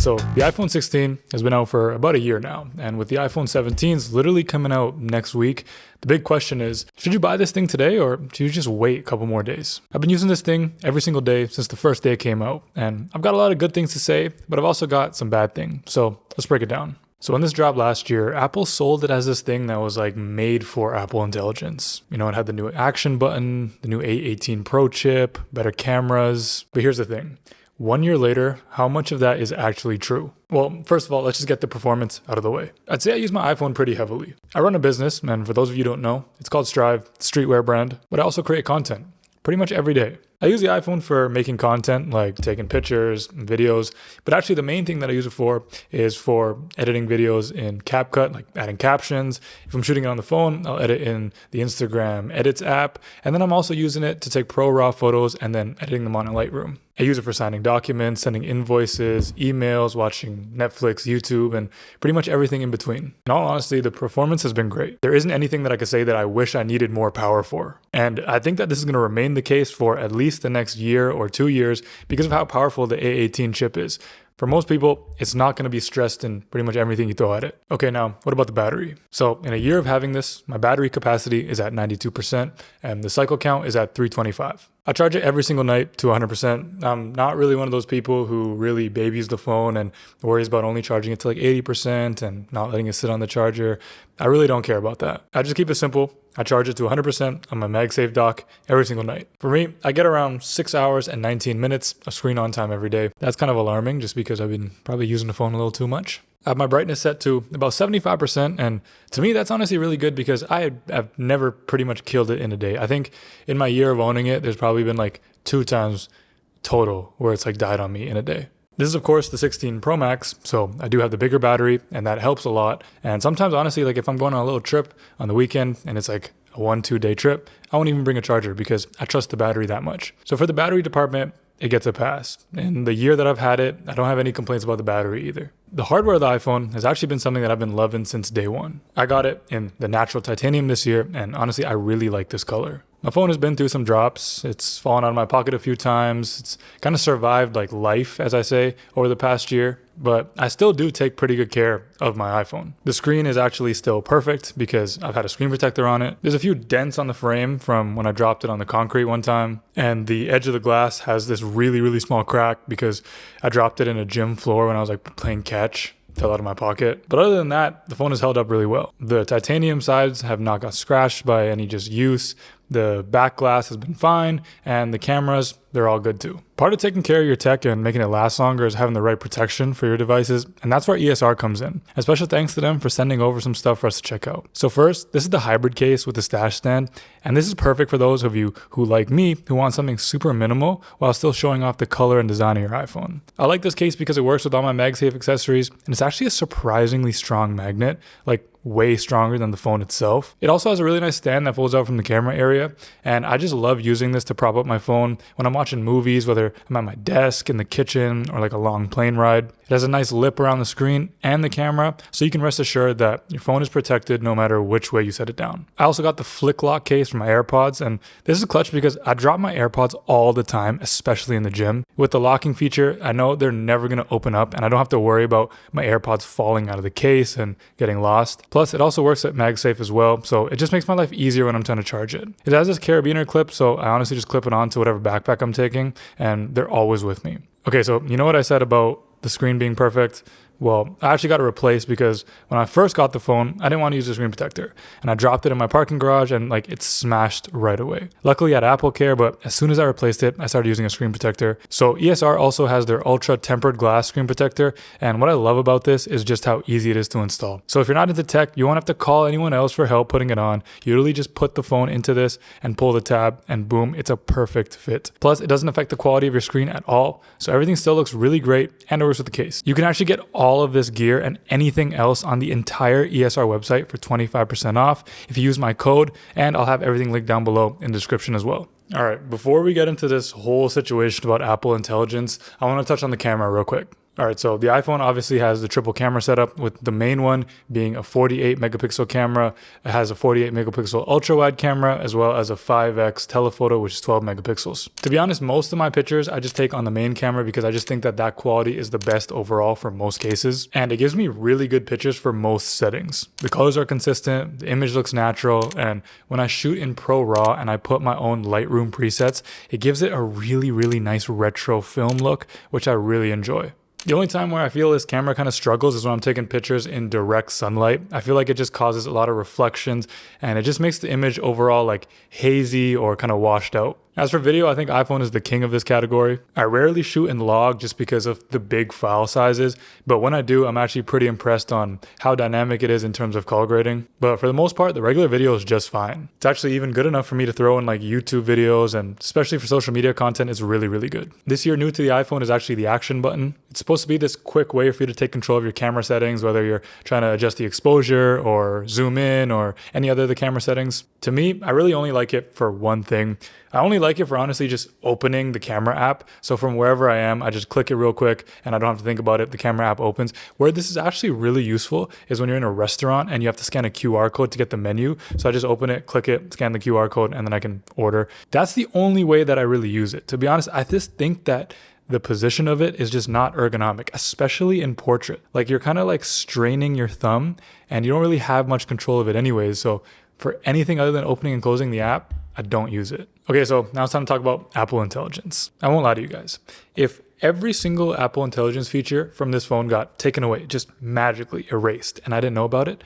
So the iPhone 16 has been out for about a year now, and with the iPhone 17s literally coming out next week, the big question is, should you buy this thing today or should you just wait a couple more days? I've been using this thing every single day since the first day it came out, and I've got a lot of good things to say, but I've also got some bad things. So let's break it down. So when this dropped last year, Apple sold it as this thing that was like made for Apple Intelligence. You know, it had the new action button, the new A18 Pro chip, better cameras. But here's the thing. 1 year later, how much of that is actually true? Well, first of all, let's just get the performance out of the way. I'd say I use my iPhone pretty heavily. I run a business, and for those of you who don't know, it's called Strive, streetwear brand, but I also create content pretty much every day. I use the iPhone for making content like taking pictures, videos, but actually the main thing that I use it for is for editing videos in CapCut, like adding captions. If I'm shooting it on the phone, I'll edit in the Instagram Edits app, and then I'm also using it to take pro raw photos and then editing them on in Lightroom. I use it for signing documents, sending invoices, emails, watching Netflix, YouTube, and pretty much everything in between. In all honesty, the performance has been great. There isn't anything that I could say that I wish I needed more power for. And I think that this is going to remain the case for at least the next year or 2 years because of how powerful the A18 chip is. For most people, it's not going to be stressed in pretty much everything you throw at it. Okay, now, what about the battery? So in a year of having this, my battery capacity is at 92% and the cycle count is at 325. I charge it every single night to 100%. I'm not really one of those people who really babies the phone and worries about only charging it to like 80% and not letting it sit on the charger. I really don't care about that. I just keep it simple. I charge it to 100% on my MagSafe dock every single night. For me, I get around 6 hours and 19 minutes of screen on time every day. That's kind of alarming just because I've been probably using the phone a little too much. I have my brightness set to about 75%, and to me that's honestly really good because I have never pretty much killed it in a day. I think in my year of owning it, there's probably been like 2 times total where it's like died on me in a day. This is of course the 16 Pro Max, so I do have the bigger battery and that helps a lot. And sometimes honestly, like if I'm going on a little trip on the weekend and it's like a 1-2 day trip, I won't even bring a charger because I trust the battery that much. So for the battery department, it gets a pass. In the year that I've had it, I don't have any complaints about the battery either. The hardware of the iPhone has actually been something that I've been loving since day one. I got it in the natural titanium this year, and honestly, I really like this color. My phone has been through some drops. It's fallen out of my pocket a few times. It's kind of survived like life, as I say, over the past year, but I still do take pretty good care of my iPhone. The screen is actually still perfect because I've had a screen protector on it. There's a few dents on the frame from when I dropped it on the concrete one time, and the edge of the glass has this really, really small crack because I dropped it in a gym floor when I was like playing catch. Fell out of my pocket. But other than that, the phone has held up really well. The titanium sides have not got scratched by any just use. The back glass has been fine, and the cameras, they're all good too. Part of taking care of your tech and making it last longer is having the right protection for your devices, and that's where ESR comes in. A special thanks to them for sending over some stuff for us to check out. So first, this is the hybrid case with the stash stand, and this is perfect for those of you who, like me, who want something super minimal while still showing off the color and design of your iPhone. I like this case because it works with all my MagSafe accessories, and it's actually a surprisingly strong magnet, like way stronger than the phone itself. It also has a really nice stand that folds out from the camera area, and I just love using this to prop up my phone when I'm watching movies, whether I'm at my desk, in the kitchen, or like a long plane ride. It has a nice lip around the screen and the camera, so you can rest assured that your phone is protected no matter which way you set it down. I also got the flick lock case for my AirPods, and this is clutch because I drop my AirPods all the time, especially in the gym. With the locking feature, I know they're never going to open up, and I don't have to worry about my AirPods falling out of the case and getting lost. Plus, it also works at MagSafe as well, so it just makes my life easier when I'm trying to charge it. It has this carabiner clip, so I honestly just clip it onto whatever backpack I'm taking, and they're always with me. Okay, so you know what I said about the screen being perfect? Well, I actually got it replaced because when I first got the phone, I didn't want to use the screen protector. And I dropped it in my parking garage and like it smashed right away. Luckily I had Apple Care, but as soon as I replaced it, I started using a screen protector. So ESR also has their ultra tempered glass screen protector. And what I love about this is just how easy it is to install. So if you're not into tech, you won't have to call anyone else for help putting it on. You literally just put the phone into this and pull the tab and boom, it's a perfect fit. Plus it doesn't affect the quality of your screen at all. So everything still looks really great and it works with the case. You can actually get all of this gear and anything else on the entire ESR website for 25% off if you use my code, and I'll have everything linked down below in the description as well. All right, before we get into this whole situation about Apple Intelligence, I want to touch on the camera real quick. All right, so the iPhone obviously has the triple camera setup, with the main one being a 48 megapixel camera. It has a 48 megapixel ultra wide camera, as well as a 5x telephoto, which is 12 megapixels. To be honest, most of my pictures I just take on the main camera because I just think that that quality is the best overall for most cases. And it gives me really good pictures for most settings. The colors are consistent, the image looks natural, and when I shoot in Pro RAW and I put my own Lightroom presets, it gives it a really, really nice retro film look, which I really enjoy. The only time where I feel this camera kind of struggles is when I'm taking pictures in direct sunlight. I feel like it just causes a lot of reflections and it just makes the image overall like hazy or kind of washed out. As for video, I think iPhone is the king of this category. I rarely shoot in log just because of the big file sizes, but when I do, I'm actually pretty impressed on how dynamic it is in terms of color grading. But for the most part, the regular video is just fine. It's actually even good enough for me to throw in like YouTube videos, and especially for social media content, it's really, really good. This year, new to the iPhone is actually the action button. It's supposed to be this quick way for you to take control of your camera settings, whether you're trying to adjust the exposure or zoom in or any other of the camera settings. To me, I really only like it for one thing. I only like it for honestly just opening the camera app. So from wherever I am, I just click it real quick and I don't have to think about it. The camera app opens. Where this is actually really useful is when you're in a restaurant and you have to scan a QR code to get the menu. So I just open it, click it, scan the QR code, and then I can order. That's the only way that I really use it. To be honest, I just think that the position of it is just not ergonomic, especially in portrait. Like you're kind of like straining your thumb and you don't really have much control of it anyways. So for anything other than opening and closing the app, I don't use it. Okay, so now it's time to talk about Apple Intelligence. I won't lie to you guys. If every single Apple Intelligence feature from this phone got taken away, just magically erased, and I didn't know about it,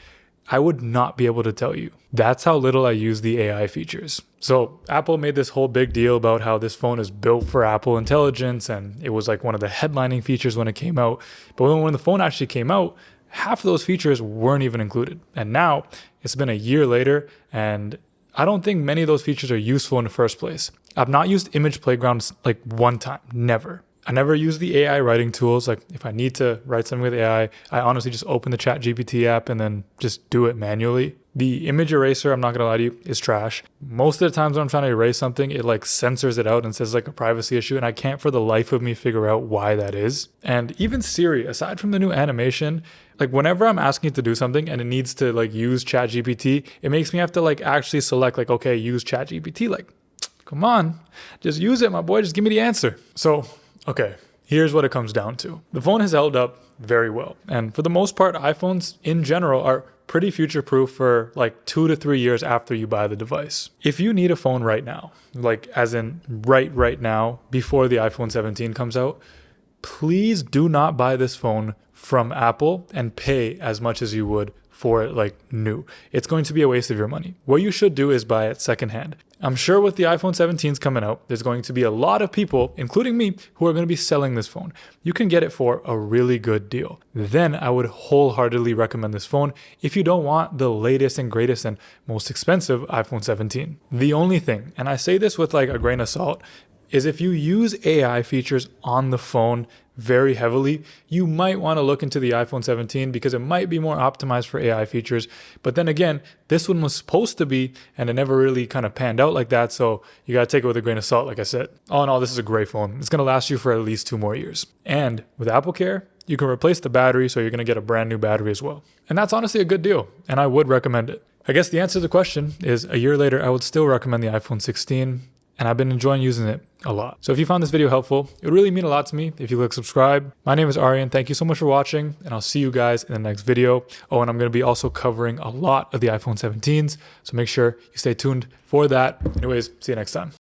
I would not be able to tell you. That's how little I use the AI features. So Apple made this whole big deal about how this phone is built for Apple Intelligence, and it was like one of the headlining features when it came out. But when the phone actually came out, half of those features weren't even included. And now it's been a year later, and I don't think many of those features are useful in the first place. I've not used Image Playground like one time, never. I never use the AI writing tools. Like if I need to write something with AI, I honestly just open the ChatGPT app and then just do it manually. The image eraser, I'm not gonna lie to you, is trash. Most of the times when I'm trying to erase something, it like censors it out and says like a privacy issue, and I can't for the life of me figure out why that is. And even Siri, aside from the new animation, like whenever I'm asking it to do something and it needs to like use ChatGPT, it makes me have to like actually select like, okay, use ChatGPT. Like, come on, just use it, my boy, just give me the answer. So, okay, here's what it comes down to. The phone has held up very well. And for the most part, iPhones in general are pretty future-proof for like 2 to 3 years after you buy the device. If you need a phone right now, like as in right now, before the iPhone 17 comes out, please do not buy this phone from Apple and pay as much as you would for it like new. It's going to be a waste of your money. What you should do is buy it secondhand. I'm sure with the iPhone 17s coming out, there's going to be a lot of people, including me, who are going to be selling this phone. You can get it for a really good deal. Then I would wholeheartedly recommend this phone if you don't want the latest and greatest and most expensive iPhone 17. The only thing, and I say this with like a grain of salt, is if you use AI features on the phone very heavily, you might want to look into the iPhone 17 because it might be more optimized for AI features. But then again, this one was supposed to be, and it never really kind of panned out like that. So you got to take it with a grain of salt, like I said. All in all, this is a great phone. It's going to last you for at least 2 more years. And with AppleCare, you can replace the battery, so you're going to get a brand new battery as well. And that's honestly a good deal, and I would recommend it. I guess the answer to the question is a year later, I would still recommend the iPhone 16. And I've been enjoying using it a lot. So if you found this video helpful, it would really mean a lot to me if you click subscribe. My name is Aryan. Thank you so much for watching, and I'll see you guys in the next video. Oh, and I'm going to be also covering a lot of the iPhone 17s, so make sure you stay tuned for that. Anyways, see you next time.